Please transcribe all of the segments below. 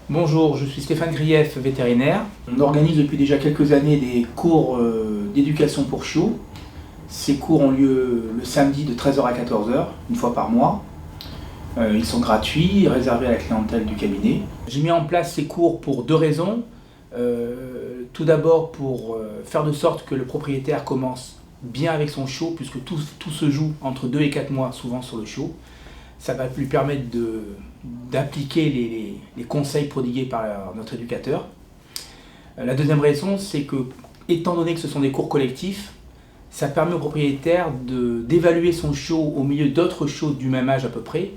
Bonjour, je suis Stéphane Grief, vétérinaire. On organise depuis déjà quelques années des cours d'éducation pour chiots. Ces cours ont lieu le samedi de 13 h à 14 h, une fois par mois. Ils sont gratuits, réservés à la clientèle du cabinet. J'ai mis en place ces cours pour deux raisons. Tout d'abord pour faire de sorte que le propriétaire commence bien avec son chiot, puisque tout se joue entre 2 et 4 mois souvent sur le chiot. Ça va lui permettre d'appliquer les conseils prodigués par notre éducateur. La deuxième raison, c'est que, étant donné que ce sont des cours collectifs, ça permet au propriétaire d'évaluer son chiot au milieu d'autres chiots du même âge à peu près,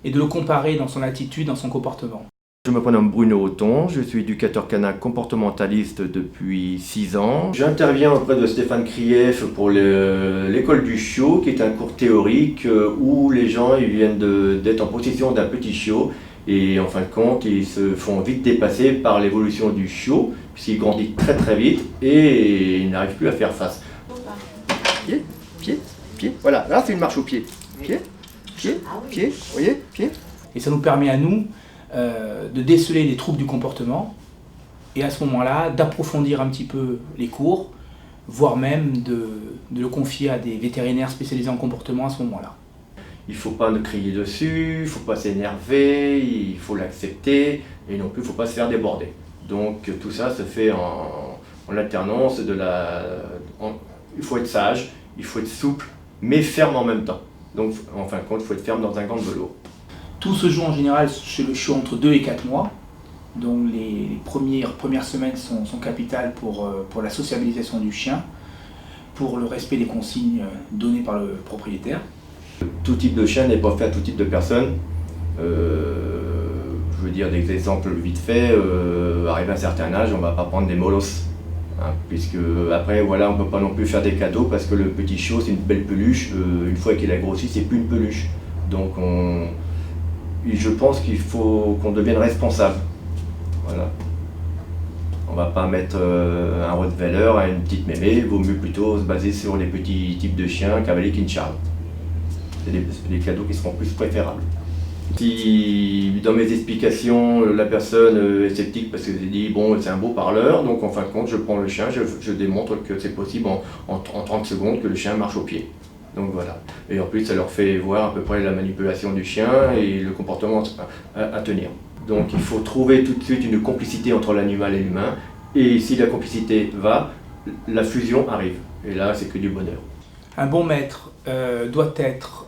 et de le comparer dans son attitude, dans son comportement. Je me prénomme Bruno Auton, je suis éducateur canin comportementaliste depuis 6 ans. J'interviens auprès de Stéphane Grief pour l'école du chiot, qui est un cours théorique où les gens ils viennent d'être en possession d'un petit chiot et en fin de compte ils se font vite dépasser par l'évolution du chiot puisqu'il grandit très très vite et il n'arrive plus à faire face. Pied, pied, pied, voilà, là c'est une marche au pied. Pied, pied, pied, vous voyez, pied. Et ça nous permet à nous de déceler les troubles du comportement et à ce moment-là d'approfondir un petit peu les cours, voire même de le confier à des vétérinaires spécialisés en comportement à ce moment-là. Il ne faut pas ne crier dessus, il ne faut pas s'énerver, il faut l'accepter et non plus il ne faut pas se faire déborder. Donc tout ça se fait en alternance, il faut être sage, il faut être souple mais ferme en même temps. Donc en fin de compte il faut être ferme dans un gant de velours. Tout se joue en général chez le chiot entre 2 et 4 mois, donc les premières semaines sont capitales pour la sociabilisation du chien, pour le respect des consignes données par le propriétaire. Tout type de chien n'est pas fait à tout type de personne. Je veux dire des exemples vite fait, arrivé à un certain âge, on ne va pas prendre des molosses. Hein, puisque après voilà, on ne peut pas non plus faire des cadeaux parce que le petit chiot c'est une belle peluche, une fois qu'il a grossi c'est plus une peluche. Donc je pense qu'il faut qu'on devienne responsable. Voilà. On ne va pas mettre un Rottweiler à une petite mémé, il vaut mieux plutôt se baser sur les petits types de chiens, cavalier, king charles. C'est des cadeaux qui seront plus préférables. Si dans mes explications, la personne est sceptique parce que j'ai dit bon c'est un beau parleur, donc en fin de compte je prends le chien, je démontre que c'est possible en 30 secondes que le chien marche au pied. Donc voilà. Et en plus ça leur fait voir à peu près la manipulation du chien et le comportement à tenir. Donc il faut trouver tout de suite une complicité entre l'animal et l'humain, et si la complicité va, la fusion arrive. Et là c'est que du bonheur. Un bon maître doit être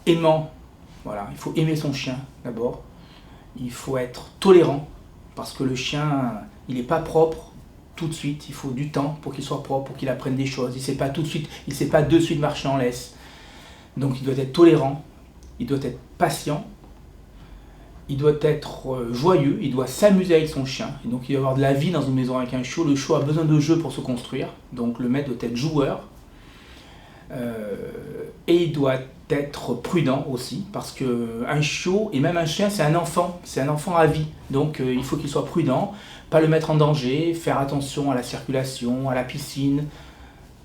aimant. Voilà. Il faut aimer son chien d'abord. Il faut être tolérant, parce que le chien, il n'est pas propre tout de suite. Il faut du temps pour qu'il soit propre, pour qu'il apprenne des choses. Il ne sait pas de suite marcher en laisse. Donc il doit être tolérant, il doit être patient, il doit être joyeux, il doit s'amuser avec son chien. Et donc il doit y avoir de la vie dans une maison avec un chiot. Le chiot a besoin de jeu pour se construire, donc le maître doit être joueur. Et il doit être prudent aussi, parce qu'un chiot et même un chien c'est un enfant à vie. Donc il faut qu'il soit prudent, pas le mettre en danger, faire attention à la circulation, à la piscine.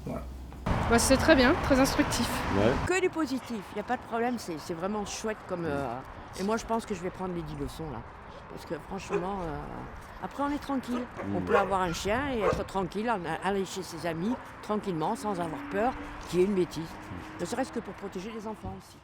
Voilà. Ouais, c'est très bien, très instructif. Ouais. Que du positif, il n'y a pas de problème, c'est vraiment chouette comme... Et moi je pense que je vais prendre les 10 leçons là. Parce que franchement, après on est tranquille. On peut avoir un chien et être tranquille, aller chez ses amis tranquillement, sans avoir peur qu'il y ait une bêtise. Ne serait-ce que pour protéger les enfants aussi.